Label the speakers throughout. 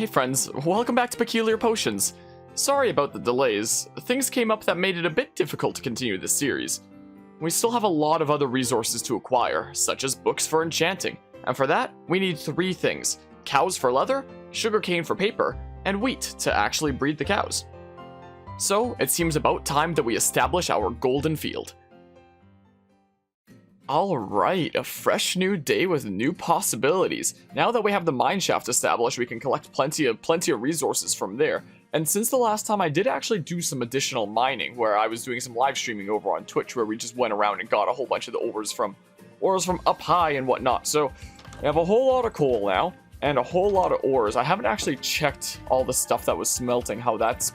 Speaker 1: Hey friends, welcome back to Peculiar Potions. Sorry about the delays. Things came up that made it a bit difficult to continue this series. We still have a lot of other resources to acquire, such as books for enchanting, and for that, we need 3 things: cows for leather, sugarcane for paper, and wheat to actually breed the cows. So, it seems about time that we establish our golden field. Alright, a fresh new day with new possibilities. Now that we have the mineshaft established, we can collect plenty of resources from there. And since the last time, I did actually do some additional mining, where I was doing some live streaming over on Twitch, where we just went around and got a whole bunch of the ores from up high and whatnot. So, we have a whole lot of coal now, and a whole lot of ores. I haven't actually checked all the stuff that was smelting, how that's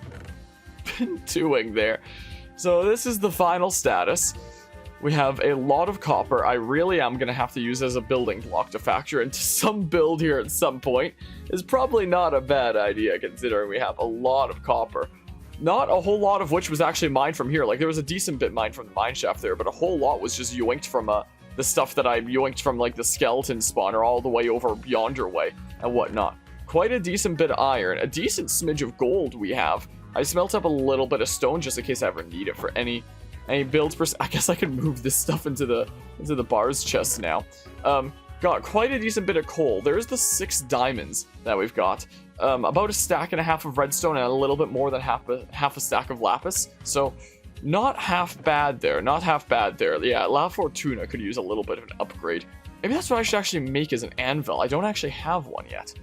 Speaker 1: been doing there. So this is the final status. We have a lot of copper. I really am going to have to use as a building block to factor into some build here at some point. It's probably not a bad idea considering we have a lot of copper. Not a whole lot of which was actually mined from here. Like, there was a decent bit mined from the mineshaft there, but a whole lot was just yoinked from the stuff that I yoinked from, like, the skeleton spawner all the way over yonder way and whatnot. Quite a decent bit of iron. A decent smidge of gold we have. I smelt up a little bit of stone just in case I ever need it for any builds. I guess I can move this stuff into the bars chest now. Got quite a decent bit of coal. There's the 6 diamonds that we've got. About a stack and a half of redstone and a little bit more than half a stack of lapis. So not half bad there. Not half bad there. Yeah, La Fortuna could use a little bit of an upgrade. Maybe that's what I should actually make as an anvil. I don't actually have one yet.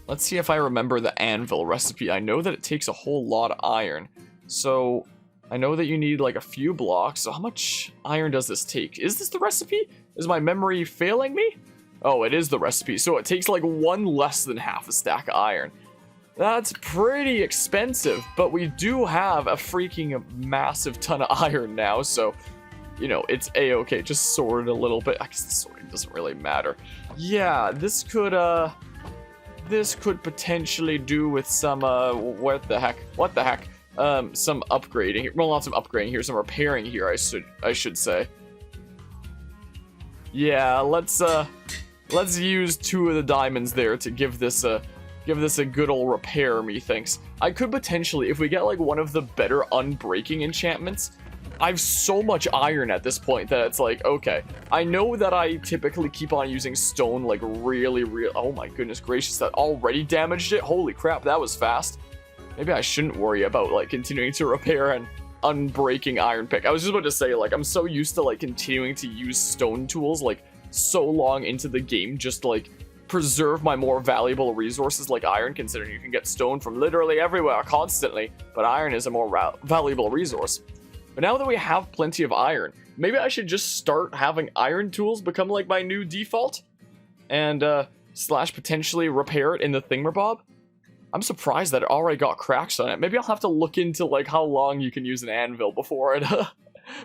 Speaker 1: Let's see if I remember the anvil recipe. I know that it takes a whole lot of iron. So I know that you need like a few blocks. So how much iron does this take? Is this the recipe? Is my memory failing me? Oh, it is the recipe. So it takes like 1 less than half a stack of iron. That's pretty expensive, but we do have a freaking massive ton of iron now. So, you know, it's a-okay. Just sort it a little bit. I guess the sorting doesn't really matter. Yeah, this could potentially do with some, what the heck? Some upgrading here. Well, not some upgrading here, some repairing here, I should say. Yeah, let's use 2 of the diamonds there to give this a good old repair, methinks. I could potentially, if we get like one of the better unbreaking enchantments, I have so much iron at this point that it's like, okay, I know that I typically keep on using stone like really, oh my goodness gracious, that already damaged it. Holy crap, that was fast. Maybe I shouldn't worry about, like, continuing to repair an unbreaking iron pick. I was just about to say, like, I'm so used to, like, continuing to use stone tools, like, so long into the game just to, like, preserve my more valuable resources like iron, considering you can get stone from literally everywhere constantly, but iron is a more valuable resource. But now that we have plenty of iron, maybe I should just start having iron tools become, like, my new default? And, slash potentially repair it in the thingamabob? I'm surprised that it already got cracks on it. Maybe I'll have to look into, like, how long you can use an anvil before it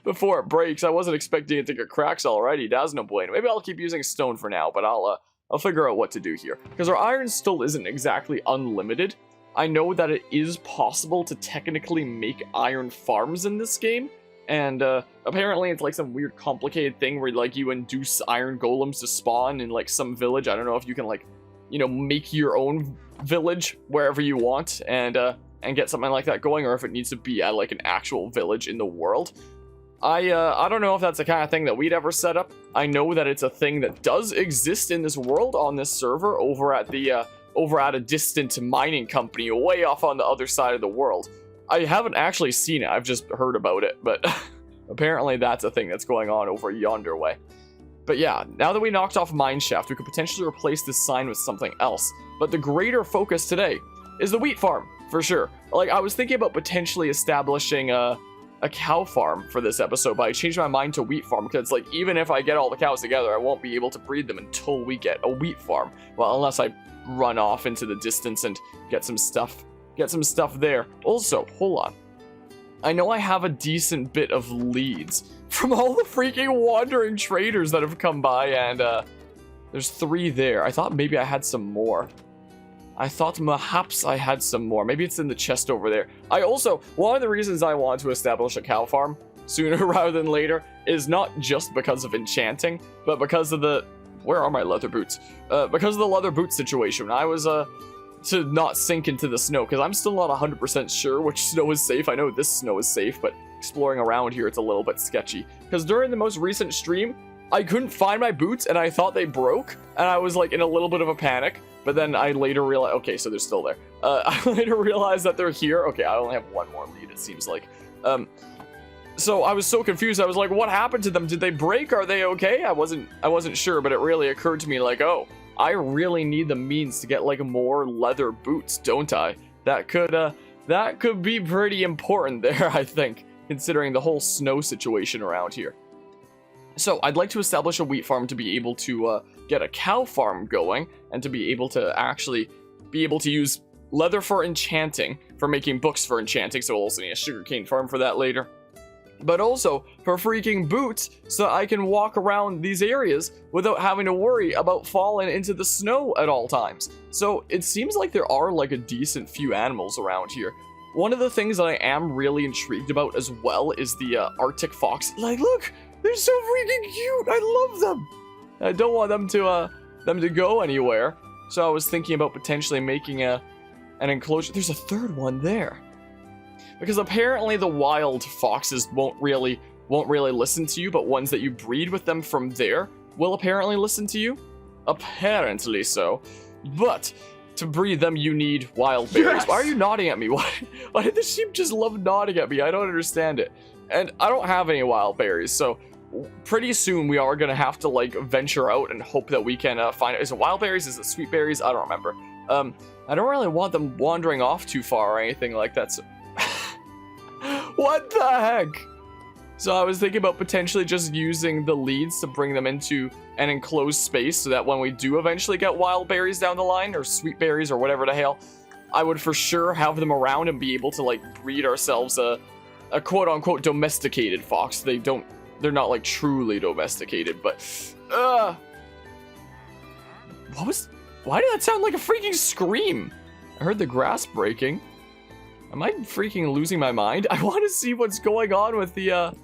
Speaker 1: before it breaks. I wasn't expecting it to get cracks already. That's no bueno. Maybe I'll keep using stone for now, but I'll figure out what to do here. Because our iron still isn't exactly unlimited. I know that it is possible to technically make iron farms in this game. And apparently it's like some weird complicated thing where, like, you induce iron golems to spawn in, like, some village. I don't know if you can, like, you know, make your own village wherever you want and get something like that going, or if it needs to be at like an actual village in the world. I don't know if that's the kind of thing that we'd ever set up. I know that it's a thing that does exist in this world on this server over at a distant mining company way off on the other side of the world. I haven't actually seen it, I've just heard about it, but apparently that's a thing that's going on over yonder way. But yeah, now that we knocked off mineshaft, we could potentially replace this sign with something else. But the greater focus today is the wheat farm, for sure. Like, I was thinking about potentially establishing a cow farm for this episode, but I changed my mind to wheat farm, because, like, even if I get all the cows together, I won't be able to breed them until we get a wheat farm. Well, unless I run off into the distance and get some stuff there. Also, hold on. I know I have a decent bit of leads from all the freaking wandering traders that have come by, and there's 3 there. I thought maybe I had some more. I thought perhaps I had some more. Maybe it's in the chest over there. One of the reasons I want to establish a cow farm sooner rather than later is not just because of enchanting, but because of the... Where are my leather boots? Because of the leather boot situation. to not sink into the snow, because I'm still not 100% sure which snow is safe. I know this snow is safe, but exploring around here, it's a little bit sketchy. Because during the most recent stream, I couldn't find my boots, and I thought they broke, and I was like in a little bit of a panic. But then I later realized, okay, so they're still there. I later realized that they're here. Okay, I only have one more lead, it seems like. So I was so confused. I was like, what happened to them? Did they break? Are they okay? I wasn't sure, but it really occurred to me like, oh, I really need the means to get like more leather boots, don't I? That could be pretty important there, I think, considering the whole snow situation around here. So I'd like to establish a wheat farm to be able to get a cow farm going, and to be able to actually be able to use leather for enchanting, for making books for enchanting, so we'll also need a sugarcane farm for that later. But also for freaking boots, so that I can walk around these areas without having to worry about falling into the snow at all times. So it seems like there are like a decent few animals around here. One of the things that I am really intrigued about as well is the Arctic fox. Like, look, they're so freaking cute. I love them. I don't want them to go anywhere. So I was thinking about potentially making an enclosure. There's a third one there. Because apparently the wild foxes won't really listen to you, but ones that you breed with them from there will apparently listen to you. Apparently so. But to breed them, you need wild berries. Yes! Why are you nodding at me? Why did the sheep just love nodding at me? I don't understand it. And I don't have any wild berries, so pretty soon we are gonna have to like venture out and hope that we can find it. Is it wild berries? Is it sweet berries? I don't remember. I don't really want them wandering off too far or anything like that. So what the heck? So I was thinking about potentially just using the leads to bring them into an enclosed space, so that when we do eventually get wild berries down the line, or sweet berries, or whatever the hell, I would for sure have them around and be able to like breed ourselves a quote-unquote domesticated fox. They're not like truly domesticated, but why did that sound like a freaking scream? I heard the grass breaking. Am I freaking losing my mind? I want to see what's going on with the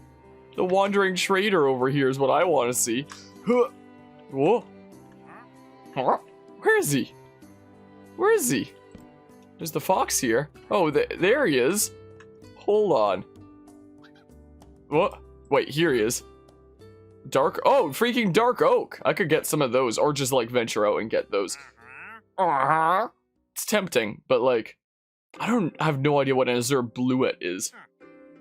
Speaker 1: wandering trader over here is what I want to see. Whoa. Where is he? Where is he? There's the fox here. Oh, there he is. Hold on. What? Wait, here he is. Freaking dark oak. I could get some of those, or just like venture out and get those. It's tempting, but like, I have no idea what an azure bluet is.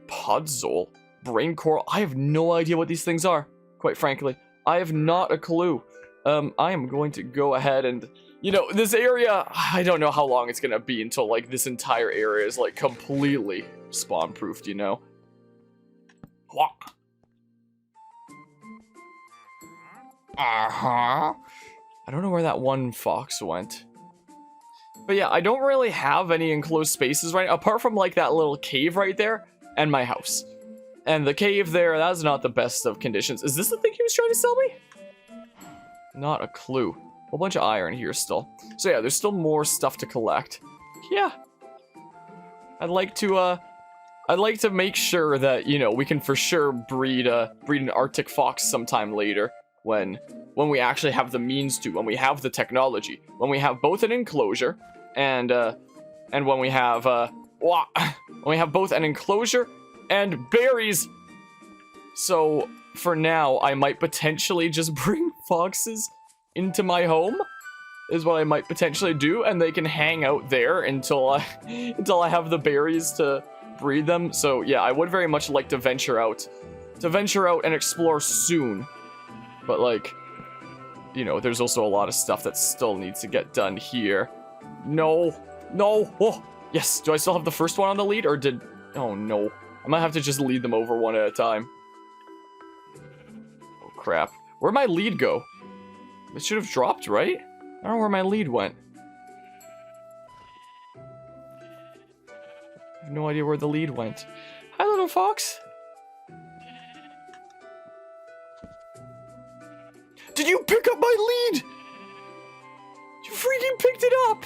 Speaker 1: Podzol, brain coral. I have no idea what these things are. Quite frankly, I have not a clue. I am going to go ahead and, you know, this area, I don't know how long it's gonna be until like this entire area is like completely spawn proofed, you know. I don't know where that one fox went. But yeah, I don't really have any enclosed spaces right now, apart from like that little cave right there and my house. And the cave there, that's not the best of conditions. Is this the thing he was trying to sell me? Not a clue. A whole bunch of iron here still. So yeah, there's still more stuff to collect. Yeah. I'd like to make sure that, you know, we can for sure breed an Arctic fox sometime later when we actually have the means to, when we have the technology, when we have both an enclosure and when we have both an enclosure and berries. So for now, I might potentially just bring foxes into my home, is what I might potentially do, and they can hang out there until I have the berries to breed them. So yeah, I would very much like to venture out and explore soon. But like, you know, there's also a lot of stuff that still needs to get done here. No. Oh, yes. Do I still have the first one on the lead, or did... Oh, no. I might have to just lead them over one at a time. Oh, crap. Where'd my lead go? It should have dropped, right? I don't know where my lead went. I have no idea where the lead went. Hi, little fox. Did you pick up my lead? You freaking picked it up!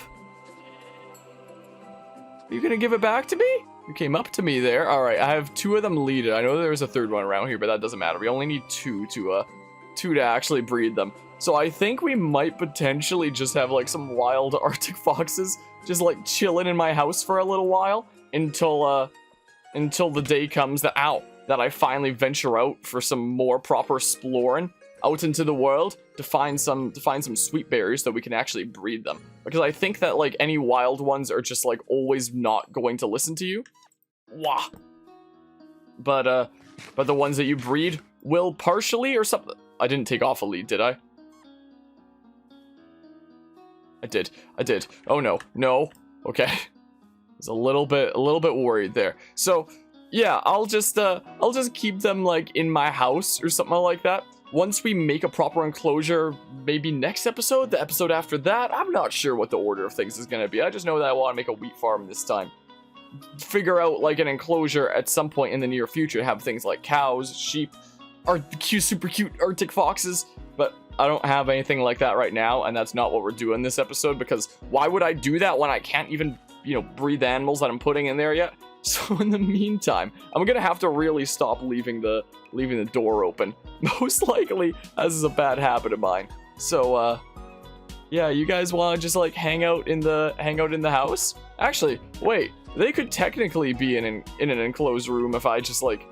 Speaker 1: Are you gonna give it back to me? You came up to me there. Alright, I have two of them leaded. I know there's a third one around here, but that doesn't matter. We only need two to actually breed them. So I think we might potentially just have like some wild Arctic foxes just like chilling in my house for a little while until the day comes that I finally venture out for some more proper exploring out into the world to find some sweet berries so we can actually breed them. Because I think that like any wild ones are just like always not going to listen to you. Wah. But the ones that you breed will partially or something. I didn't take off a lead, did I? I did. Oh no. No. Okay. I was a little bit worried there. So, yeah, I'll just keep them like in my house or something like that. Once we make a proper enclosure, maybe next episode, the episode after that, I'm not sure what the order of things is going to be. I just know that I want to make a wheat farm this time. Figure out like an enclosure at some point in the near future, have things like cows, sheep, super cute Arctic foxes, but I don't have anything like that right now, and that's not what we're doing this episode, because why would I do that when I can't even, breed the animals that I'm putting in there yet? So in the meantime, I'm gonna have to really stop leaving the door open. Most likely, as is a bad habit of mine. So yeah, you guys want to just like hang out in the house? Actually, wait, they could technically be in an enclosed room if I just like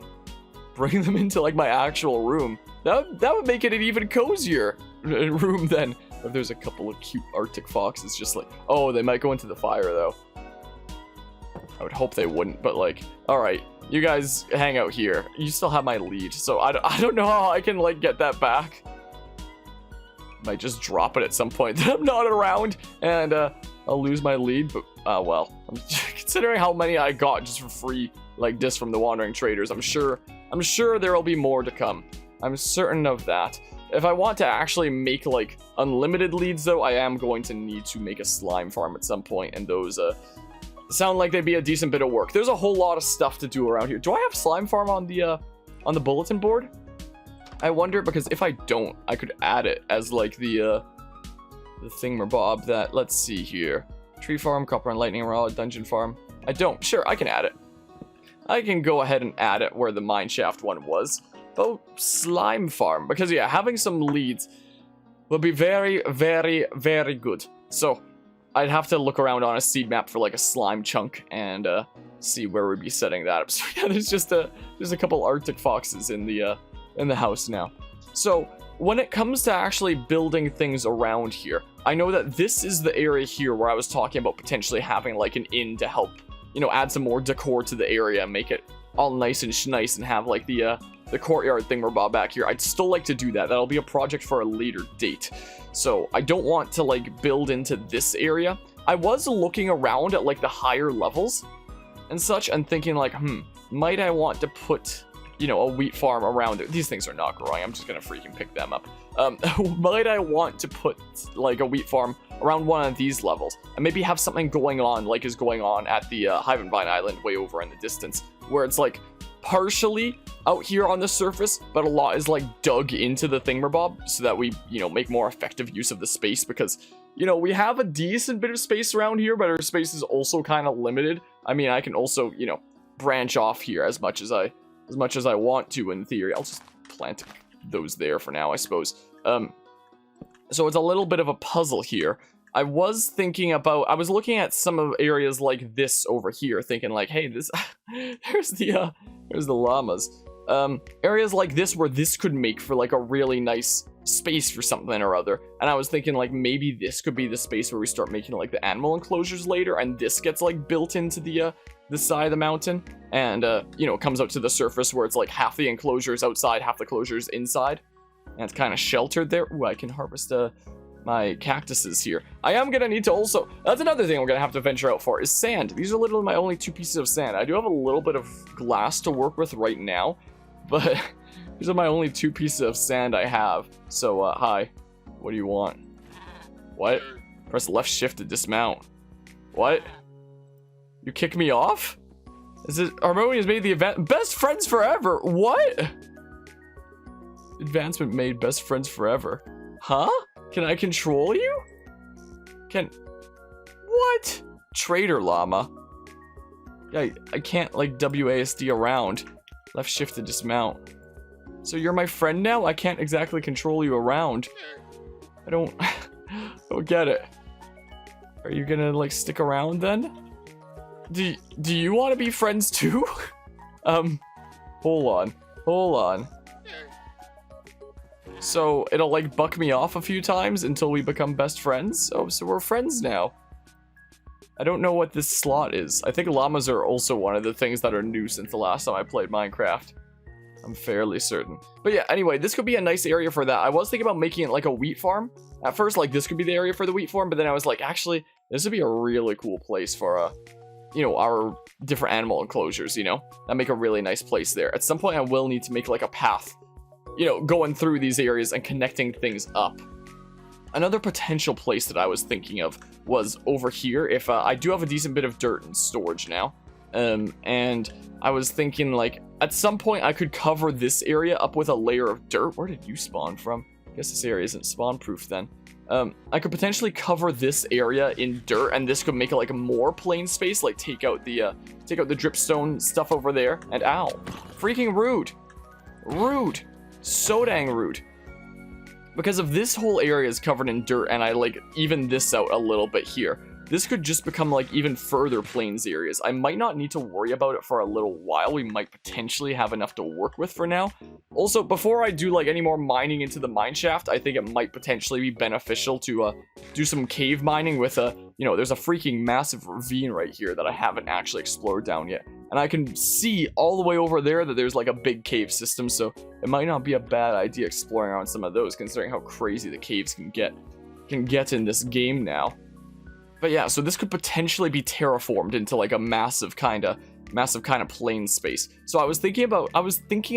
Speaker 1: bring them into like my actual room. That would make it an even cozier room then. If there's a couple of cute Arctic foxes just like, oh, they might go into the fire though. I would hope they wouldn't, but like, all right, you guys hang out here. You still have my lead, so I don't know how I can like get that back. Might just drop it at some point that I'm not around, and I'll lose my lead, but well, considering how many I got just for free like this from the Wandering Traders, I'm sure there will be more to come. I'm certain of that. If I want to actually make like unlimited leads though, I am going to need to make a slime farm at some point, and those sound like they'd be a decent bit of work. There's a whole lot of stuff to do around here. Do I have slime farm on the bulletin board? I wonder, because if I don't, I could add it as like the thingamabob that, let's see here. Tree farm, copper and lightning rod, dungeon farm. I don't. Sure, I can add it. I can go ahead and add it where the mineshaft one was. Oh, slime farm. Because yeah, having some leads will be very, very, very good. So I'd have to look around on a seed map for like a slime chunk and see where we'd be setting that up. So yeah, there's a couple Arctic foxes in the house now. So when it comes to actually building things around here, I know that this is the area here where I was talking about potentially having like an inn to help, add some more decor to the area and make it all nice and schnice and have like the courtyard thingamabob back here. I'd still like to do that. That'll be a project for a later date. So I don't want to like build into this area. I was looking around at like the higher levels and such and thinking like, might I want to put, a wheat farm around it? These things are not growing. I'm just gonna freaking pick them up. Might I want to put like a wheat farm around one of these levels and maybe have something going on like is going on at the Hivenvine Island way over in the distance, where it's like partially out here on the surface, but a lot is like dug into the thingamabob so that we, make more effective use of the space, because, we have a decent bit of space around here, but our space is also kind of limited. I mean, I can also, branch off here as much as I want to in theory. I'll just plant those there for now, I suppose. So it's a little bit of a puzzle here. I was looking at some of areas like this over here, thinking like, hey, there's the llamas. Areas like this where this could make for like a really nice space for something or other. And I was thinking like maybe this could be the space where we start making like the animal enclosures later, and this gets like built into the side of the mountain, and it comes out to the surface where it's like half the enclosure is outside, half the enclosure is inside, and it's kind of sheltered there. Ooh, I can harvest my cactuses here. I am gonna need to also, that's another thing we're gonna have to venture out for, is sand. These are literally my only 2 pieces of sand. I do have a little bit of glass to work with right now, but these are my only 2 pieces of sand I have. So hi, what do you want? What? Press left shift to dismount. What? You kick me off? Is it Harmonia's made the event best friends forever? What? Advancement made best friends forever. Huh? Can I control you? What? Trader llama. Yeah, I can't like WASD around. Left shift to dismount. So you're my friend now? I can't exactly control you around. I don't get it. Are you gonna, like, stick around then? Do you want to be friends too? Hold on. So, it'll, like, buck me off a few times until we become best friends? Oh, so we're friends now. I don't know what this slot is. I think llamas are also one of the things that are new since the last time I played Minecraft. I'm fairly certain. But yeah, anyway, this could be a nice area for that. I was thinking about making it like a wheat farm. At first, like, this could be the area for the wheat farm, but then I was like, actually, this would be a really cool place for, you know, our different animal enclosures, you know? That'd make a really nice place there. At some point, I will need to make, like, a path, you know, going through these areas and connecting things up. Another potential place that I was thinking of was over here. If I do have a decent bit of dirt in storage now, and I was thinking, like, at some point I could cover this area up with a layer of dirt. Where did you spawn from? I guess this area isn't spawn proof then. I could potentially cover this area in dirt, and this could make it like a more plain space, like take out the dripstone stuff over there. And ow, freaking rude, so dang rude. Because if this whole area is covered in dirt and I, like, even this out a little bit here, this could just become, like, even further plains areas. I might not need to worry about it for a little while. We might potentially have enough to work with for now. Also, before I do, like, any more mining into the mine shaft, I think it might potentially be beneficial to do some cave mining with you know, there's a freaking massive ravine right here that I haven't actually explored down yet. And I can see all the way over there that there's, like, a big cave system, so it might not be a bad idea exploring around some of those, considering how crazy the caves can get in this game now. But yeah, so this could potentially be terraformed into, like, a massive kind of plain space. So I was thinking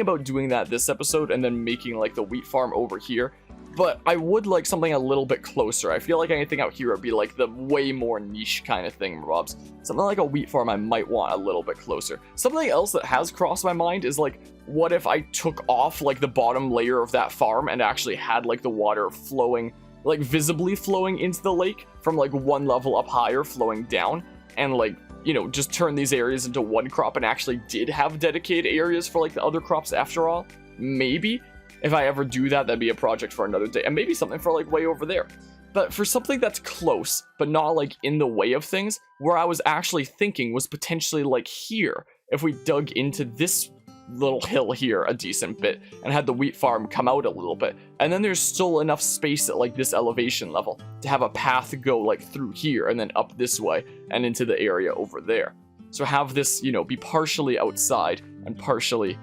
Speaker 1: about doing that this episode and then making, like, the wheat farm over here. But I would like something a little bit closer. I feel like anything out here would be, like, the way more niche kind of thing, Robs. Something like a wheat farm I might want a little bit closer. Something else that has crossed my mind is, like, what if I took off, like, the bottom layer of that farm and actually had, like, the water flowing, like, visibly flowing into the lake from, like, one level up higher flowing down, and, like, you know, just turn these areas into one crop and actually did have dedicated areas for, like, the other crops after all? Maybe. If I ever do that, that'd be a project for another day, and maybe something for, like, way over there. But for something that's close, but not, like, in the way of things, where I was actually thinking was potentially, like, here, if we dug into this little hill here a decent bit and had the wheat farm come out a little bit, and then there's still enough space at, like, this elevation level to have a path go, like, through here and then up this way and into the area over there. So have this, you know, be partially outside and partially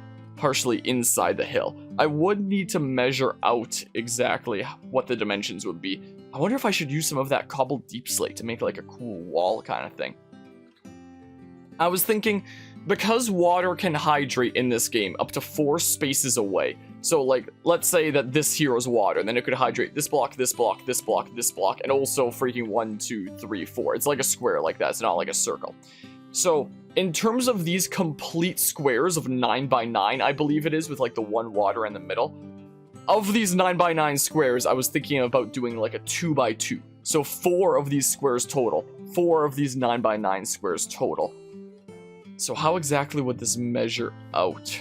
Speaker 1: inside the hill. I would need to measure out exactly what the dimensions would be. I wonder if I should use some of that cobbled deep slate to make, like, a cool wall kind of thing. I was thinking, because water can hydrate in this game up to 4 spaces away, so, like, let's say that this here is water, and then it could hydrate this block, this block, this block, this block, and also freaking 1, 2, 3, 4. It's like a square like that, it's not like a circle. So, in terms of these complete squares of 9 by 9, I believe it is, with, like, the one water in the middle, of these 9 by 9 squares, I was thinking about doing, like, a 2 by 2. So 4 of these squares total. 4 of these 9 by 9 squares total. So how exactly would this measure out?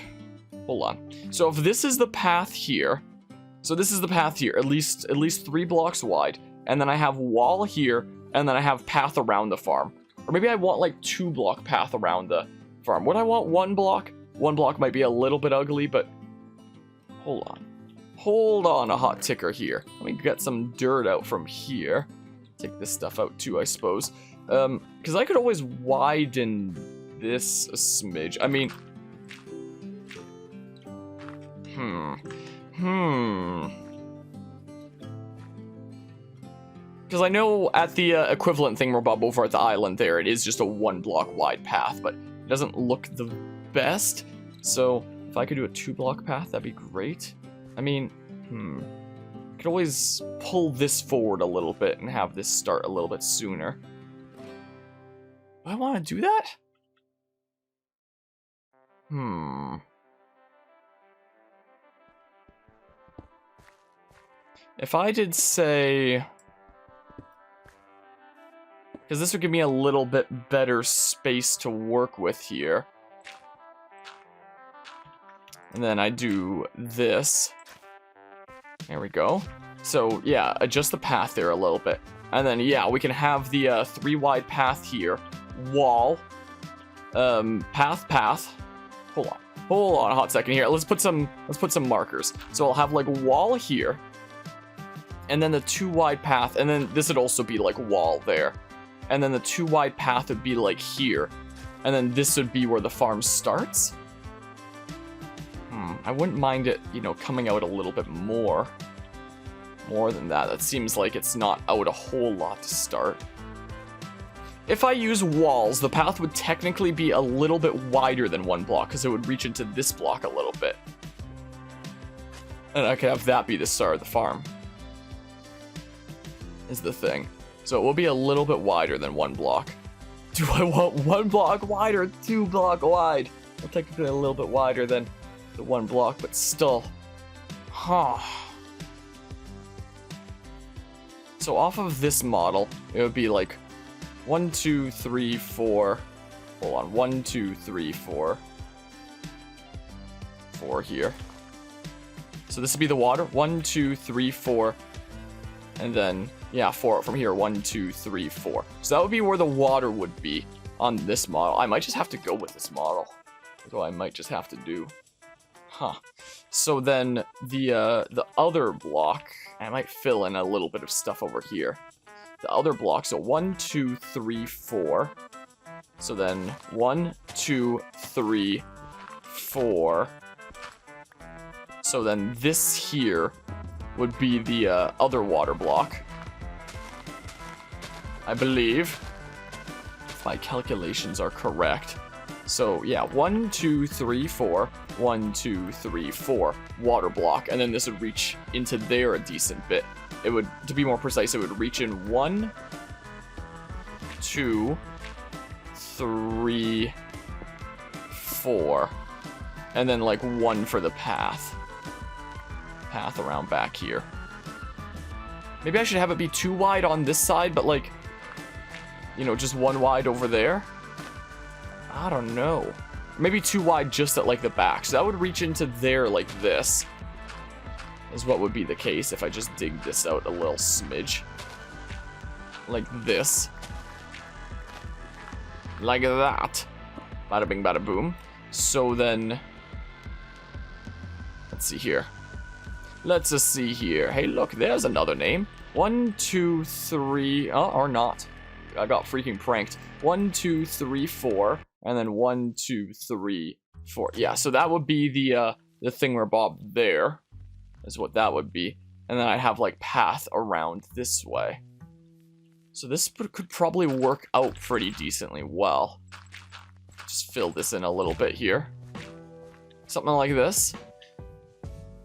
Speaker 1: Hold on. So if this is the path here, at least 3 blocks wide, and then I have wall here, and then I have path around the farm. Or maybe I want, like, 2 block path around the farm. Would I want 1 block? 1 block might be a little bit ugly, but hold on. Hold on a hot ticker here. Let me get some dirt out from here. Take this stuff out too, I suppose. Because I could always widen this a smidge. I mean, because I know at the equivalent thingamabob over at the island there, it is just a 1 block wide path, but it doesn't look the best. So if I could do a 2 block path, that'd be great. I mean, I could always pull this forward a little bit and have this start a little bit sooner. Do I want to do that? If I did say, because this would give me a little bit better space to work with here. And then I do this. There we go. So, yeah, adjust the path there a little bit. And then, yeah, we can have the 3-wide path here. Wall. Path. Hold on a hot second here. Let's put some markers. So I'll have like wall here. And then the 2-wide path. And then this would also be like wall there. And then the 2-wide path would be like here. And then this would be where the farm starts. I wouldn't mind it, you know, coming out a little bit more. More than that. That seems like it's not out a whole lot to start. If I use walls, the path would technically be a little bit wider than 1 block, because it would reach into this block a little bit. And I could have that be the start of the farm. Is the thing. So it will be a little bit wider than 1 block. Do I want 1 block wide or 2 block wide? Well, technically a little bit wider than the 1 block, but still. Huh. So off of this model, it would be like 1, 2, 3, 4. Hold on. 1, 2, 3, 4. 4 here. So this would be the water. 1, 2, 3, 4. And then, yeah, 4 from here. 1, 2, 3, 4. So that would be where the water would be on this model. I might just have to go with this model. That's what I might just have to do. Huh. So then the other block, I might fill in a little bit of stuff over here. The other block, so 1, 2, 3, 4. So then 1, 2, 3, 4. So then this here would be the other water block. I believe. If my calculations are correct. So yeah, 1, 2, 3, 4. 1, 2, 3, 4 water block, and then this would reach into there a decent bit. It would, to be more precise, it would reach in 1, 2, 3, 4, and then like 1 for the path around back here. Maybe I should have it be 2 wide on this side, but like, you know, just 1 wide over there. I don't know. Maybe 2 wide just at like the back. So that would reach into there like this. Is what would be the case if I just dig this out a little smidge. Like this. Like that. Bada bing bada boom. So then, let's see here. Let's just see here. Hey look, there's another name. 1, 2, 3, oh, or not. I got freaking pranked. 1, 2, 3, 4. And then 1, 2, 3, 4. Yeah, so that would be the thingamabob there. Is what that would be. And then I have like path around this way. So this could probably work out pretty decently well. Just fill this in a little bit here. Something like this.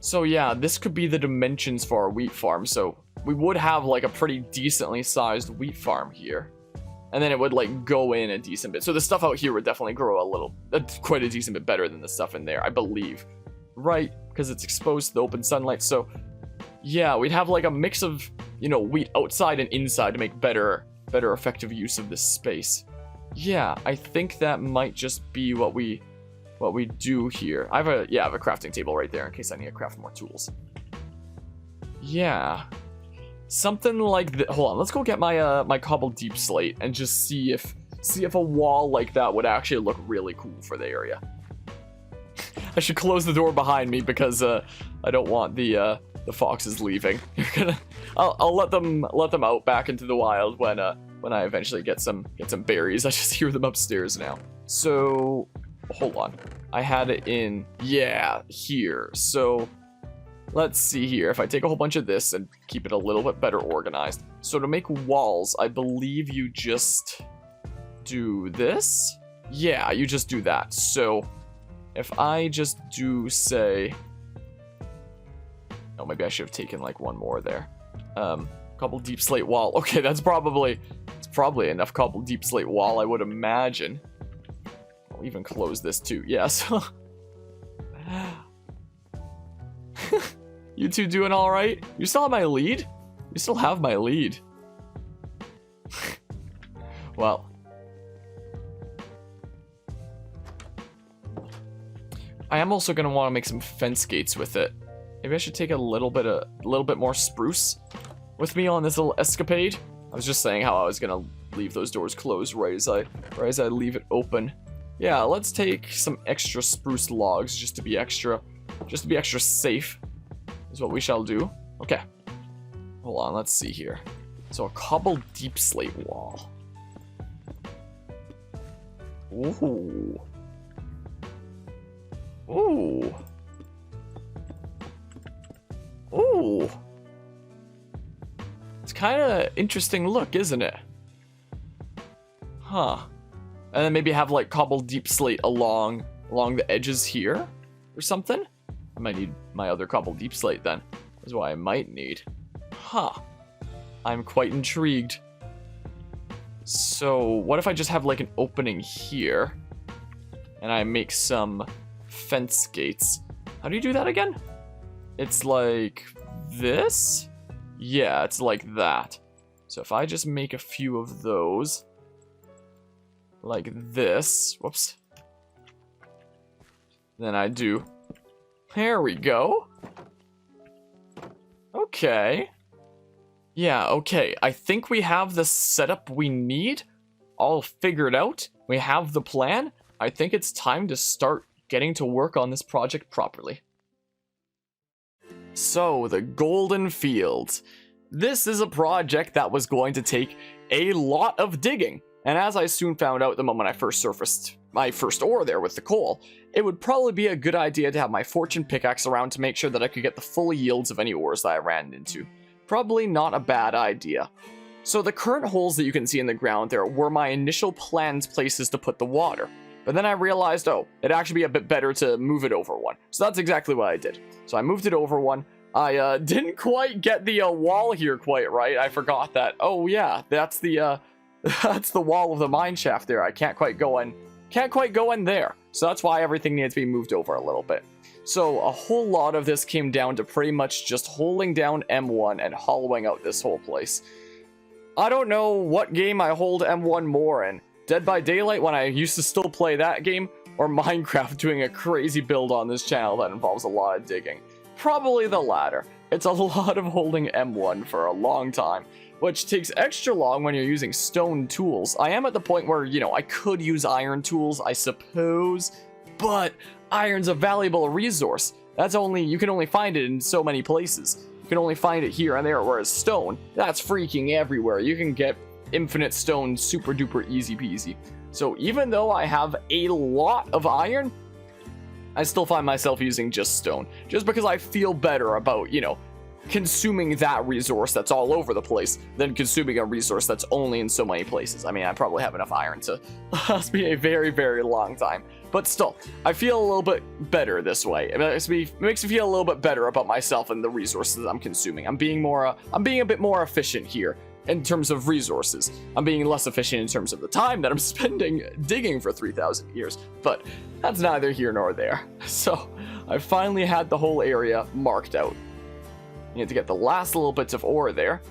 Speaker 1: So yeah, this could be the dimensions for our wheat farm. So we would have like a pretty decently sized wheat farm here. And then it would like go in a decent bit. So the stuff out here would definitely grow a little, quite a decent bit better than the stuff in there, I believe. Right, because it's exposed to the open sunlight. So yeah, we'd have like a mix of, you know, wheat outside and inside to make better effective use of this space. Yeah, I think that might just be what we do here. I have a crafting table right there in case I need to craft more tools. Yeah. Something like that. Hold on, let's go get my my cobbled deep slate and just see if a wall like that would actually look really cool for the area. I should close the door behind me because I don't want the foxes leaving. I'll let them out back into the wild when I eventually get some berries. I just hear them upstairs now. So hold on, I had it in here. So let's see here. If I take a whole bunch of this and keep it a little bit better organized. So to make walls, I believe you just do this. Yeah, you just do that. So if I just do, say, oh, maybe I should have taken like one more there. Cobbled deep slate wall. Okay, it's probably enough cobbled deep slate wall, I would imagine. I'll even close this too. Yeah, so you two doing all right? You still have my lead? You still have my lead. Well. I am also going to want to make some fence gates with it. Maybe I should take a little bit more spruce with me on this little escapade. I was just saying how I was gonna leave those doors closed right as I leave it open. Yeah, let's take some extra spruce logs just to be extra safe. Is what we shall do. Okay. Hold on, let's see here. So a cobbled deep slate wall. Ooh. Ooh. Ooh. It's kind of interesting look, isn't it? Huh. And then maybe have like cobbled deep slate along the edges here or something. I might need my other cobbled deep slate then. That's what I might need. Huh. I'm quite intrigued. So what if I just have like an opening here and I make some fence gates? How do you do that again? It's like this? Yeah, it's like that. So if I just make a few of those like this, whoops, then I do. There we go. Okay. Yeah, okay. I think we have the setup we need all figured out. We have the plan. I think it's time to start getting to work on this project properly. So, the Golden Fields. This is a project that was going to take a lot of digging. And as I soon found out the moment I first surfaced my first ore there with the coal, it would probably be a good idea to have my fortune pickaxe around to make sure that I could get the full yields of any ores that I ran into. Probably not a bad idea. So the current holes that you can see in the ground there were my initial planned places to put the water. But then I realized, oh, it'd actually be a bit better to move it over one. So that's exactly what I did. So I moved it over one. I didn't quite get the wall here quite right. I forgot that. Oh yeah, that's the that's the wall of the mine shaft there. I can't quite go in there. So that's why everything needs to be moved over a little bit. So a whole lot of this came down to pretty much just holding down M1 and hollowing out this whole place. I don't know what game I hold M1 more in. Dead by Daylight when I used to still play that game, or Minecraft doing a crazy build on this channel that involves a lot of digging. Probably the latter. It's a lot of holding M1 for a long time, which takes extra long when you're using stone tools. I am at the point where, you know, I could use iron tools, I suppose, but iron's a valuable resource. You can only find it in so many places. You can only find it here and there, whereas stone, that's freaking everywhere. You can get infinite stone super duper easy peasy. So even though I have a lot of iron, I still find myself using just stone, just because I feel better about, you know, consuming that resource that's all over the place than consuming a resource that's only in so many places. I mean, I probably have enough iron to last me a very, very long time. But still, I feel a little bit better this way. It makes me feel a little bit better about myself and the resources I'm consuming. I'm being a bit more efficient here in terms of resources. I'm being less efficient in terms of the time that I'm spending digging for 3,000 years. But that's neither here nor there. So I finally had the whole area marked out. You need to get the last little bits of ore there.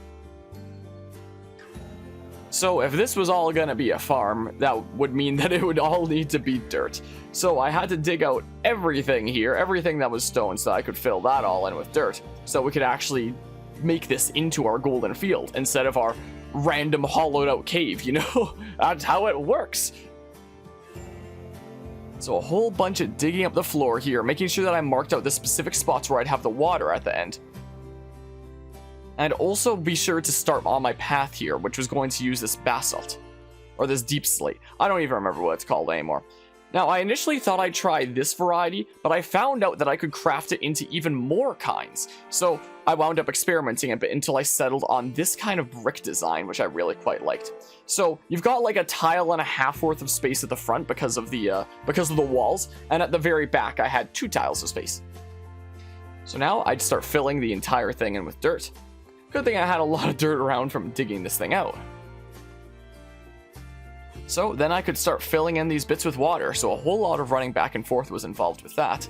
Speaker 1: So if this was all gonna be a farm, that would mean that it would all need to be dirt. So I had to dig out everything here, everything that was stone, so I could fill that all in with dirt, so we could actually make this into our golden field instead of our random hollowed out cave, you know? That's how it works. So a whole bunch of digging up the floor here, making sure that I marked out the specific spots where I'd have the water at the end. And also be sure to start on my path here, which was going to use this basalt, or this deep slate. I don't even remember what it's called anymore. Now, I initially thought I'd try this variety, but I found out that I could craft it into even more kinds. So I wound up experimenting a bit until I settled on this kind of brick design, which I really quite liked. So you've got like a tile and a half worth of space at the front because of the walls, and at the very back I had 2 tiles of space. So now I'd start filling the entire thing in with dirt. Good thing I had a lot of dirt around from digging this thing out. So then I could start filling in these bits with water, so a whole lot of running back and forth was involved with that.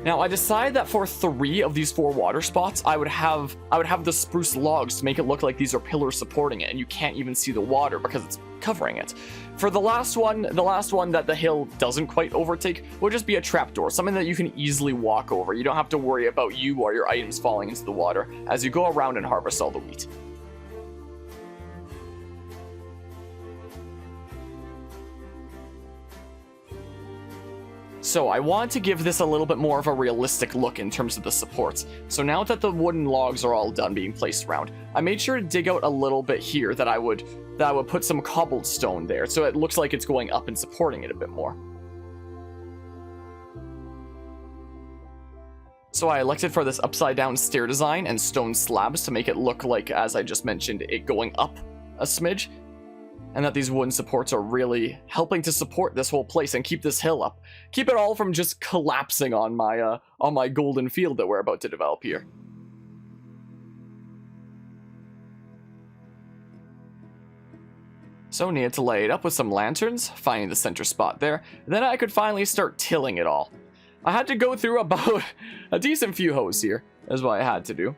Speaker 1: Now, I decided that for 3 of these 4 water spots, I would have the spruce logs to make it look like these are pillars supporting it, and you can't even see the water because it's covering it. For the last one that the hill doesn't quite overtake, will just be a trapdoor, something that you can easily walk over. You don't have to worry about you or your items falling into the water as you go around and harvest all the wheat. So I want to give this a little bit more of a realistic look in terms of the supports. So now that the wooden logs are all done being placed around, I made sure to dig out a little bit here that I would put some cobblestone there, so it looks like it's going up and supporting it a bit more. So I elected for this upside down stair design and stone slabs to make it look like, as I just mentioned, it going up a smidge. And that these wooden supports are really helping to support this whole place and keep this hill up. Keep it all from just collapsing on my golden field that we're about to develop here. So needed to lay it up with some lanterns, finding the center spot there. Then I could finally start tilling it all. I had to go through about a decent few hoes here, is what I had to do.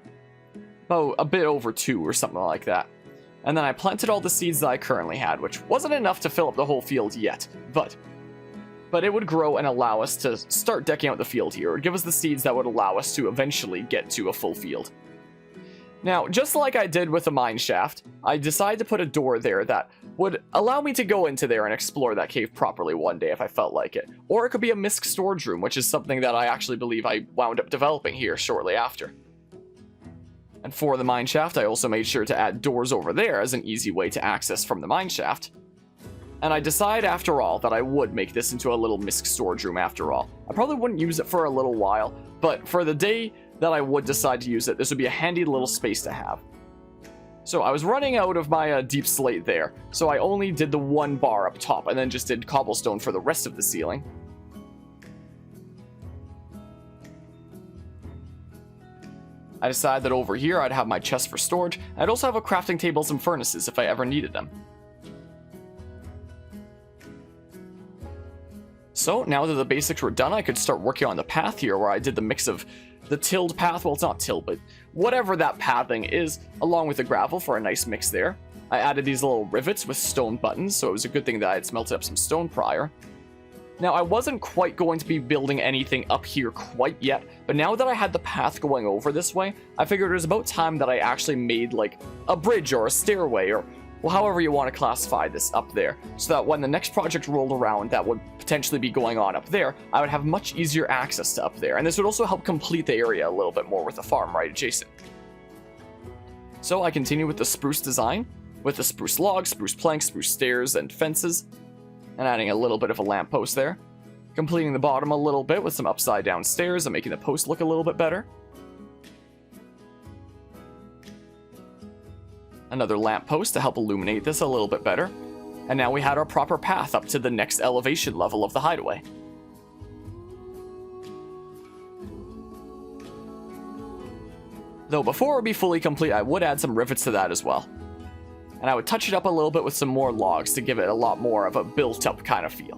Speaker 1: About a bit over 2 or something like that. And then I planted all the seeds that I currently had, which wasn't enough to fill up the whole field yet, but it would grow and allow us to start decking out the field here, or give us the seeds that would allow us to eventually get to a full field. Now, just like I did with the mine shaft, I decided to put a door there that would allow me to go into there and explore that cave properly one day if I felt like it. Or it could be a misc storage room, which is something that I actually believe I wound up developing here shortly after. And for the mine shaft, I also made sure to add doors over there as an easy way to access from the mine shaft. And I decided after all that I would make this into a little misc storage room after all. I probably wouldn't use it for a little while, but for the day that I would decide to use it, this would be a handy little space to have. So I was running out of my deep slate there, so I only did the 1 bar up top and then just did cobblestone for the rest of the ceiling. I decided that over here I'd have my chest for storage. I'd also have a crafting tables and furnaces if I ever needed them. So now that the basics were done, I could start working on the path here, where I did the mix of the tilled path, well, it's not tilled, but whatever that pathing is, along with the gravel for a nice mix there. I added these little rivets with stone buttons, so it was a good thing that I had smelted up some stone prior. Now, I wasn't quite going to be building anything up here quite yet, but now that I had the path going over this way, I figured it was about time that I actually made, like, a bridge or a stairway, or, well, however you want to classify this up there, so that when the next project rolled around that would potentially be going on up there, I would have much easier access to up there, and this would also help complete the area a little bit more with the farm right adjacent. So I continue with the spruce design, with the spruce logs, spruce planks, spruce stairs, and fences, and adding a little bit of a lamppost there. Completing the bottom a little bit with some upside down stairs and making the post look a little bit better. Another lamppost to help illuminate this a little bit better. And now we had our proper path up to the next elevation level of the hideaway. Though before it would be fully complete, I would add some rivets to that as well. And I would touch it up a little bit with some more logs to give it a lot more of a built-up kind of feel.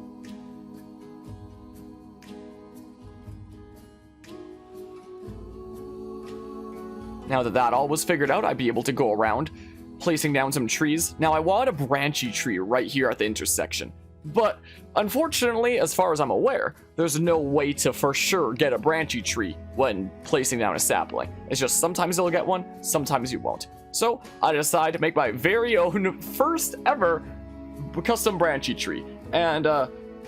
Speaker 1: Now that that all was figured out, I'd be able to go around, placing down some trees. Now, I wanted a branchy tree right here at the intersection. But, unfortunately, as far as I'm aware, there's no way to for sure get a branchy tree when placing down a sapling. It's just sometimes you'll get one, sometimes you won't. So, I decided to make my very own first ever custom branchy tree. And,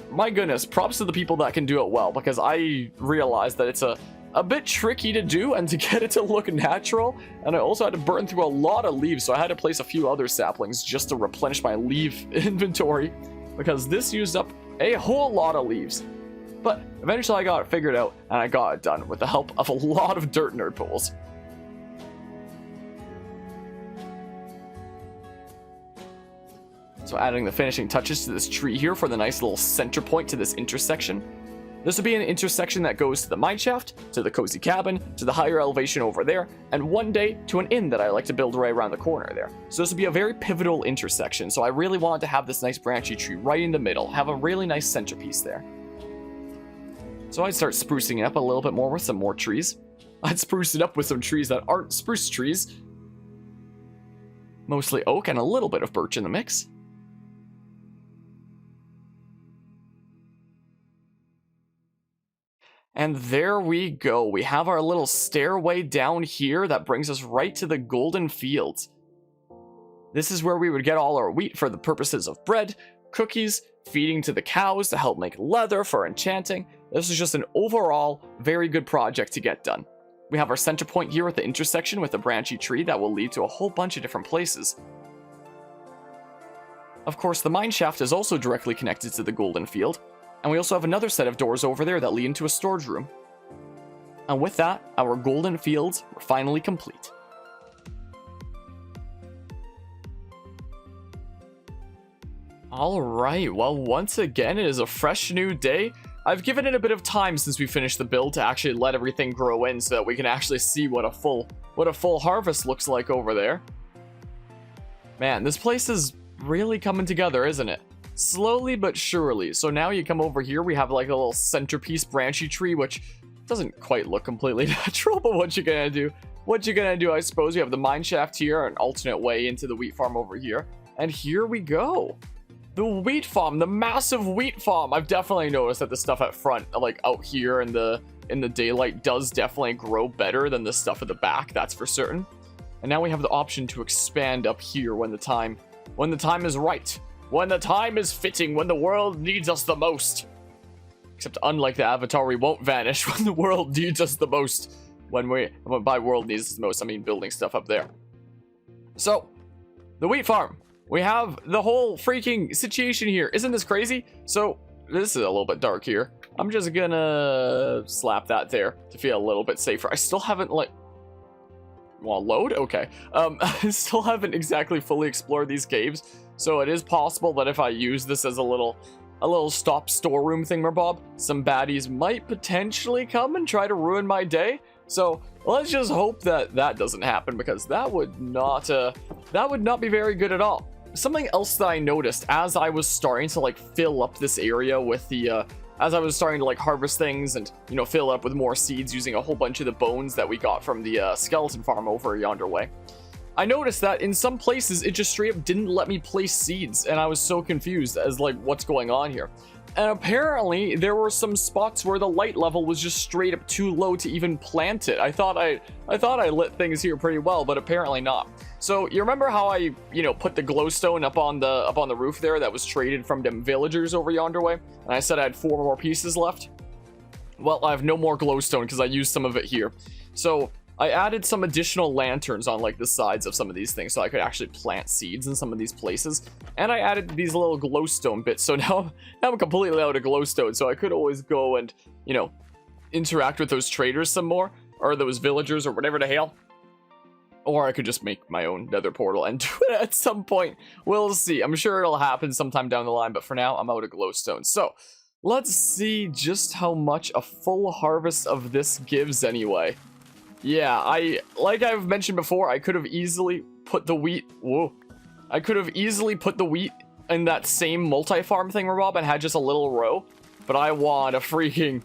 Speaker 1: my goodness, props to the people that can do it well, because I realized that it's a bit tricky to do and to get it to look natural, and I also had to burn through a lot of leaves, so I had to place a few other saplings just to replenish my leaf inventory, because this used up a whole lot of leaves. But eventually I got it figured out, and I got it done with the help of a lot of dirt nerd pools. So adding the finishing touches to this tree here for the nice little center point to this intersection. This would be an intersection that goes to the mineshaft, to the cozy cabin, to the higher elevation over there, and one day to an inn that I like to build right around the corner there. So this would be a very pivotal intersection, so I really wanted to have this nice branchy tree right in the middle, have a really nice centerpiece there. So I'd start sprucing it up a little bit more with some more trees. I'd spruce it up with some trees that aren't spruce trees. Mostly oak and a little bit of birch in the mix. And there we go. We have our little stairway down here that brings us right to the golden fields. This is where we would get all our wheat for the purposes of bread, cookies, feeding to the cows to help make leather for enchanting. This is just an overall very good project to get done. We have our center point here at the intersection with a branchy tree that will lead to a whole bunch of different places. Of course, the mine shaft is also directly connected to the golden field, and we also have another set of doors over there that lead into a storage room. And with that, our golden fields were finally complete. Alright, well, once again, it is a fresh new day. I've given it a bit of time since we finished the build to actually let everything grow in so that we can actually see what a full harvest looks like over there. Man, this place is really coming together, isn't it? Slowly but surely. So now you come over here, we have like a little centerpiece branchy tree, which doesn't quite look completely natural, but what you gonna do? What you gonna do, I suppose. We have the mine shaft here, an alternate way into the wheat farm over here. And here we go. The wheat farm, the massive wheat farm. I've definitely noticed that the stuff at front, like out here in the daylight, does definitely grow better than the stuff at the back, that's for certain. And now we have the option to expand up here when the time is right. When the time is fitting, when the world needs us the most. Except unlike the Avatar, we won't vanish when the world needs us the most. When by world needs us the most, I mean building stuff up there. So, the wheat farm. We have the whole freaking situation here. Isn't this crazy? So, this is a little bit dark here. I'm just gonna slap that there to feel a little bit safer. I still haven't, like... Want to load? Okay. I still haven't exactly fully explored these caves. So it is possible that if I use this as a little stop storeroom thingamabob, some baddies might potentially come and try to ruin my day. So let's just hope that that doesn't happen, because that would not be very good at all. Something else that I noticed as I was starting to like fill up this area with the as I was starting to like harvest things and, you know, fill it up with more seeds using a whole bunch of the bones that we got from the skeleton farm over yonder way, I noticed that in some places it just straight up didn't let me place seeds, and I was so confused as like what's going on here. And apparently there were some spots where the light level was just straight up too low to even plant it. I thought I lit things here pretty well, but apparently not. So you remember how I, you know, put the glowstone up on the roof there that was traded from them villagers over yonder way, and I said I had 4 more pieces left? Well, I have no more glowstone because I used some of it here. So I added some additional lanterns on like the sides of some of these things so I could actually plant seeds in some of these places. And I added these little glowstone bits, so now I'm completely out of glowstone, so I could always go and, you know, interact with those traders some more, or those villagers, or whatever the hell. Or I could just make my own nether portal and do it at some point. We'll see. I'm sure it'll happen sometime down the line, but for now, I'm out of glowstone. So, let's see just how much a full harvest of this gives anyway. Yeah, like I've mentioned before, I could have easily put the wheat... Whoa. I could have easily put the wheat in that same multi-farm thingamabob and had just a little row. But I want a freaking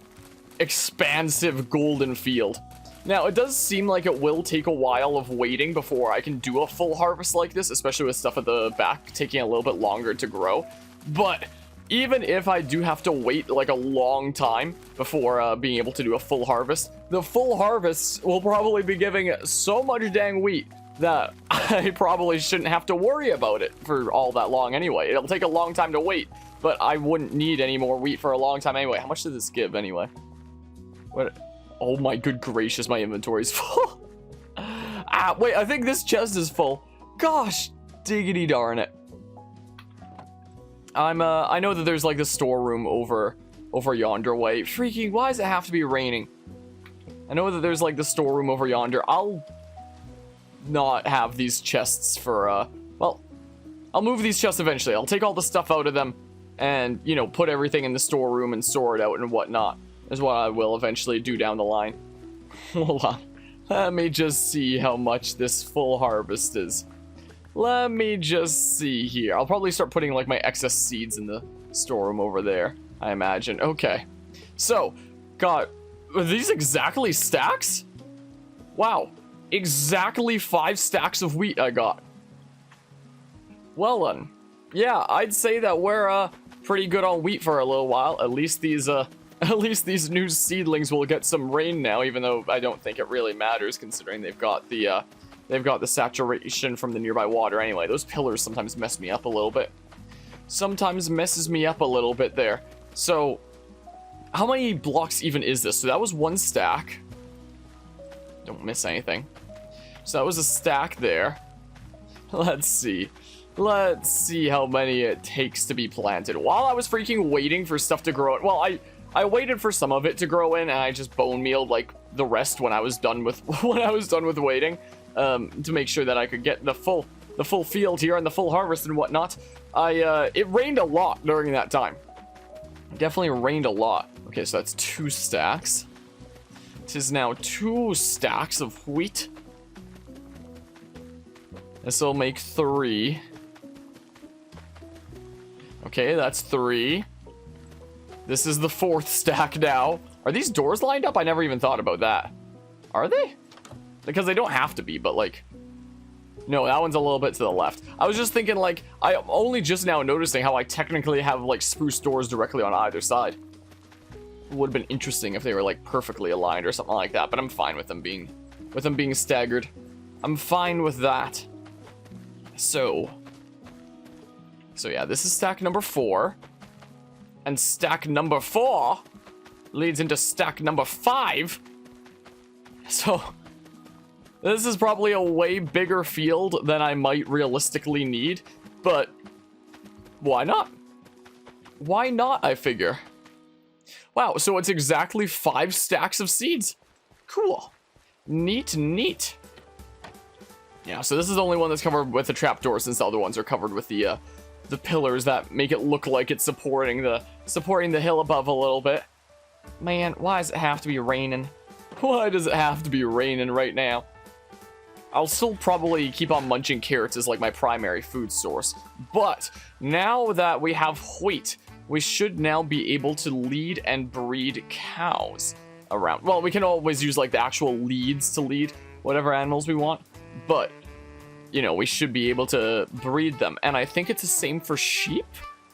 Speaker 1: expansive golden field. Now, it does seem like it will take a while of waiting before I can do a full harvest like this, especially with stuff at the back taking a little bit longer to grow. But even if I do have to wait like a long time before being able to do a full harvest, the full harvest will probably be giving so much dang wheat that I probably shouldn't have to worry about it for all that long anyway. It'll take a long time to wait, but I wouldn't need any more wheat for a long time anyway. How much did this give anyway? What? Oh my good gracious, my inventory's full. Wait, I think this chest is full. Gosh, diggity darn it. I know that there's like the storeroom over yonder way. Freaking, why does it have to be raining? I know that there's like the storeroom over yonder. I'll not have these chests for, well, I'll move these chests eventually. I'll take all the stuff out of them and, you know, put everything in the storeroom and store it out and whatnot. Is what I will eventually do down the line. Hold on. Let me just see how much this full harvest is. Let me just see here. I'll probably start putting, like, my excess seeds in the storeroom over there, I imagine. Okay. So, Got, are these exactly stacks? Wow, exactly 5 stacks of wheat I got. Well then, yeah, I'd say that we're pretty good on wheat for a little while. At least these new seedlings will get some rain now, even though I don't think it really matters considering they've got the saturation from the nearby water anyway. Those pillars sometimes mess me up a little bit. Sometimes messes me up a little bit there. So, how many blocks even is this? So that was 1 stack. Don't miss anything. So that was a stack there. Let's see. Let's see how many it takes to be planted. While I was freaking waiting for stuff to grow, well, I waited for some of it to grow in, and I just bone mealed like the rest when I was done with waiting, to make sure that I could get the full field here and the full harvest and whatnot. It rained a lot during that time. It definitely rained a lot. Okay, so that's 2 stacks. It is now 2 stacks of wheat. This will make 3. Okay, that's 3. This is the 4th stack now. Are these doors lined up? I never even thought about that. Are they? Because they don't have to be, but like... No, that one's a little bit to the left. I was just thinking, like, I'm only just now noticing how I technically have, like, spruce doors directly on either side. It would have been interesting if they were, like, perfectly aligned or something like that, but I'm fine with them being staggered. I'm fine with that. So yeah, this is stack number 4. And stack number 4 leads into stack number 5. So this is probably a way bigger field than I might realistically need, but why not? Why not, I figure. Wow, so it's exactly 5 stacks of seeds. Cool. Neat, neat. Yeah, so this is the only one that's covered with the trapdoor, since the other ones are covered with the pillars that make it look like it's supporting the hill above a little bit. Man, why does it have to be raining? Why does it have to be raining right now? I'll still probably keep on munching carrots as like my primary food source, but now that we have wheat, we should now be able to lead and breed cows around. Well, we can always use like the actual leads to lead whatever animals we want, but you know, we should be able to breed them. And I think it's the same for sheep,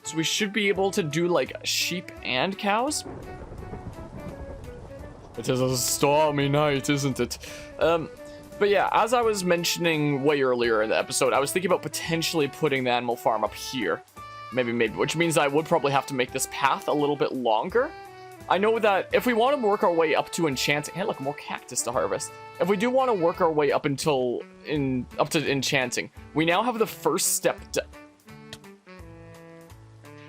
Speaker 1: so we should be able to do like sheep and cows. It is a stormy night, isn't it? But yeah, as I was mentioning way earlier in the episode, I was thinking about potentially putting the animal farm up here. Maybe, which means I would probably have to make this path a little bit longer. I know that if we want to work our way up to enchanting... Hey, look, more cactus to harvest. If we do want to work our way up to enchanting, we now have the first step to...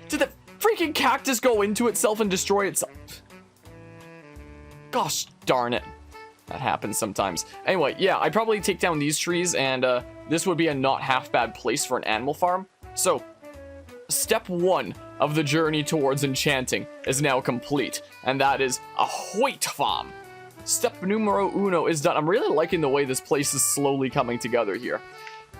Speaker 1: Did the freaking cactus go into itself and destroy itself? Gosh darn it. That happens sometimes. Anyway, yeah, I'd probably take down these trees, and this would be a not half bad place for an animal farm. So, step 1 of the journey towards enchanting is now complete, and that is a wheat farm. Step numero 1 is done. I'm really liking the way this place is slowly coming together here.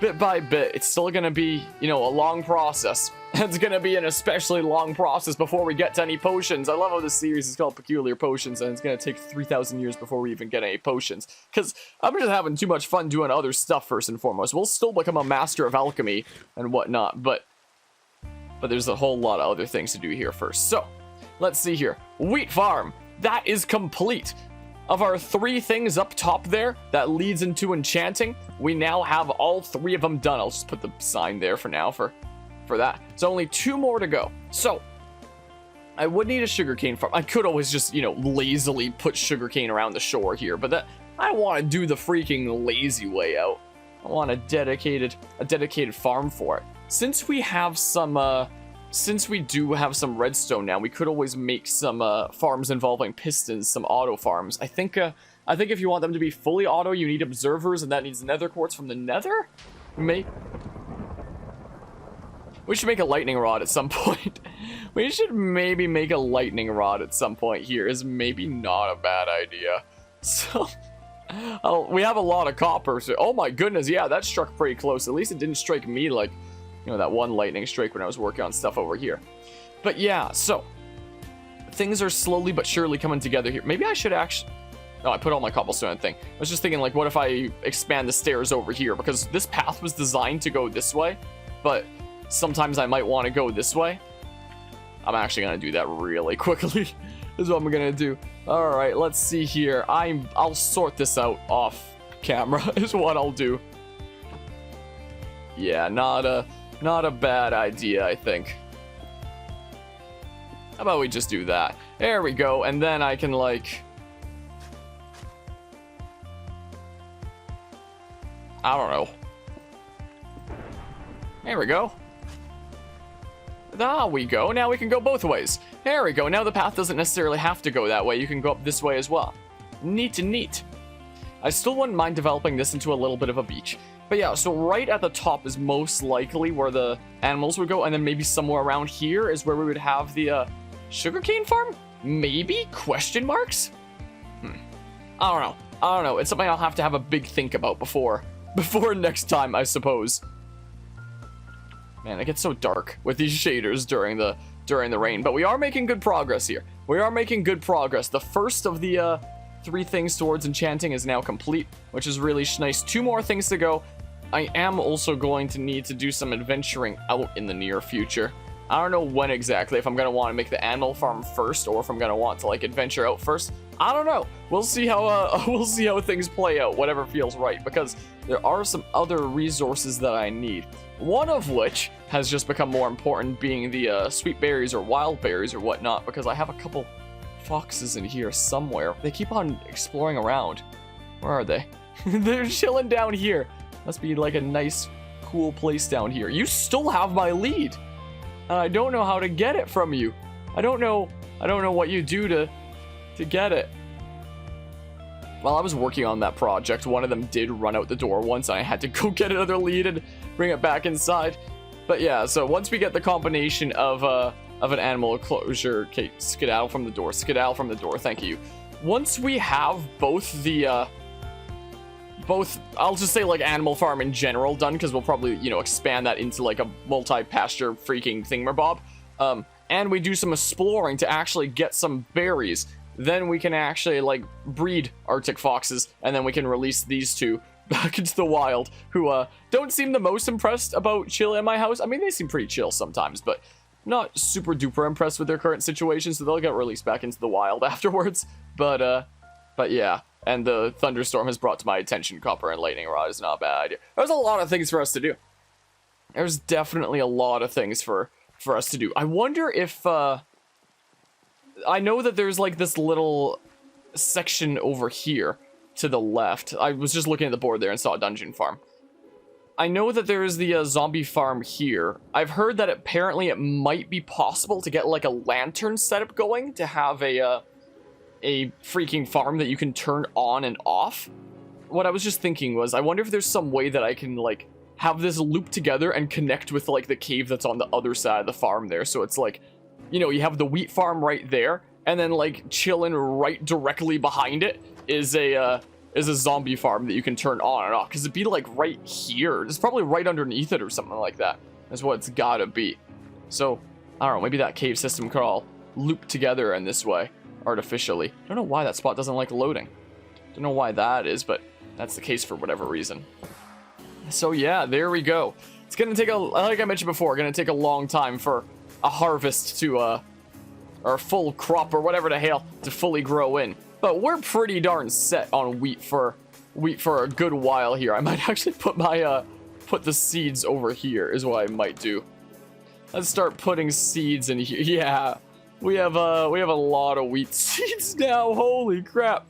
Speaker 1: Bit by bit, it's still gonna be, you know, a long process. It's gonna be an especially long process before we get to any potions. I love how this series is called Peculiar Potions, and it's gonna take 3,000 years before we even get any potions. Because I'm just having too much fun doing other stuff first and foremost. We'll still become a master of alchemy and whatnot, but there's a whole lot of other things to do here first. So, let's see here. Wheat farm, that is complete. Of our 3 things up top there that leads into enchanting, we now have all 3 of them done. I'll just put the sign there for now for that. So only 2 more to go. So, I would need a sugarcane farm. I could always just, you know, lazily put sugarcane around the shore here, but I want to do the freaking lazy way out. I want a dedicated farm for it. Since we have some, since we do have some redstone now, we could always make some farms involving pistons, some auto farms. I think if you want them to be fully auto, you need observers, and that needs nether quartz from the nether. We should make a lightning rod at some point. We should maybe make a lightning rod at some point here. Is maybe not a bad idea. So, we have a lot of copper. So, oh my goodness, yeah, that struck pretty close. At least it didn't strike me like, you know, that one lightning strike when I was working on stuff over here. But yeah, so things are slowly but surely coming together here. Maybe I should actually... Oh, I put all my cobblestone thing. I was just thinking, like, what if I expand the stairs over here? Because this path was designed to go this way, but sometimes I might want to go this way. I'm actually going to do that really quickly. This is what I'm going to do. All right, let's see here. I'll sort this out off camera is what I'll do. Yeah, not a bad idea, I think. How about we just do that? There we go, and then I can, like... I don't know. There we go. There we go. Now we can go both ways. There we go. Now the path doesn't necessarily have to go that way. You can go up this way as well. Neat and neat. I still wouldn't mind developing this into a little bit of a beach. But yeah, so right at the top is most likely where the animals would go, and then maybe somewhere around here is where we would have the sugarcane farm? Maybe? Question marks? I don't know. It's something I'll have to have a big think about before next time, I suppose. Man, it gets so dark with these shaders during the rain, but we are making good progress here. We are making good progress. The first of the 3 things towards enchanting is now complete, which is really nice. 2 more things to go. I am also going to need to do some adventuring out in the near future. I don't know when exactly, if I'm going to want to make the animal farm first, or if I'm going to want to, like, adventure out first. I don't know. We'll see how things play out, whatever feels right, because there are some other resources that I need. One of which has just become more important, being the sweet berries or wild berries or whatnot, because I have a couple foxes in here somewhere. They keep on exploring around. Where are they? They're chilling down here. Must be like a nice, cool place down here. You still have my lead. And I don't know how to get it from you. I don't know what you do to get it. While I was working on that project, one of them did run out the door once, and I had to go get another lead and bring it back inside. But yeah, so once we get the combination of an animal closure, okay, skedaddle from the door, thank you. Once we have both the, I'll just say, like, animal farm in general done, because we'll probably, you know, expand that into, like, a multi-pasture freaking thingamabob, and we do some exploring to actually get some berries, then we can actually, like, breed Arctic foxes, and then we can release these 2 back into the wild, who, don't seem the most impressed about chill in my house. I mean, they seem pretty chill sometimes, but not super duper impressed with their current situation, so they'll get released back into the wild afterwards. But yeah. And the thunderstorm has brought to my attention copper and lightning rod is not a bad idea. There's a lot of things for us to do. There's definitely a lot of things for us to do. I wonder if, I know that there's, like, this little section over here to the left. I was just looking at the board there and saw a dungeon farm. I know that there's the zombie farm here. I've heard that apparently it might be possible to get, like, a lantern setup going to have a freaking farm that you can turn on and off. What I was just thinking was, I wonder if there's some way that I can, like, have this loop together and connect with, like, the cave that's on the other side of the farm there. So it's like, you know, you have the wheat farm right there, and then, like, chilling right directly behind it is a zombie farm that you can turn on and off. Because it'd be, like, right here. It's probably right underneath it or something like that. That's what it's gotta be. So, I don't know, maybe that cave system could all loop together in this way. Artificially. I don't know why that spot doesn't like loading. Don't know why that is, but that's the case for whatever reason. So yeah, there we go. It's gonna take like I mentioned before, gonna take a long time for a harvest to, or a full crop or whatever the hell to fully grow in. But we're pretty darn set on wheat for a good while here. I might actually put my, put the seeds over here is what I might do. Let's start putting seeds in here. Yeah. We have a lot of wheat seeds now. Holy crap.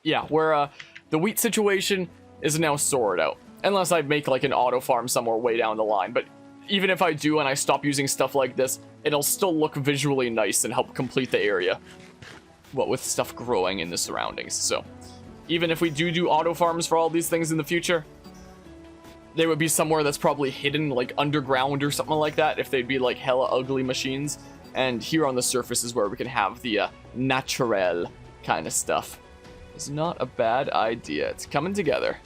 Speaker 1: Yeah, where the wheat situation is now sorted out. Unless I make, like, an auto farm somewhere way down the line. But even if I do and I stop using stuff like this, it'll still look visually nice and help complete the area. What with stuff growing in the surroundings. So, even if we do auto farms for all these things in the future, they would be somewhere that's probably hidden, like, underground or something like that, if they'd be, like, hella ugly machines. And here on the surface is where we can have the natural kind of stuff. It's not a bad idea. It's coming together.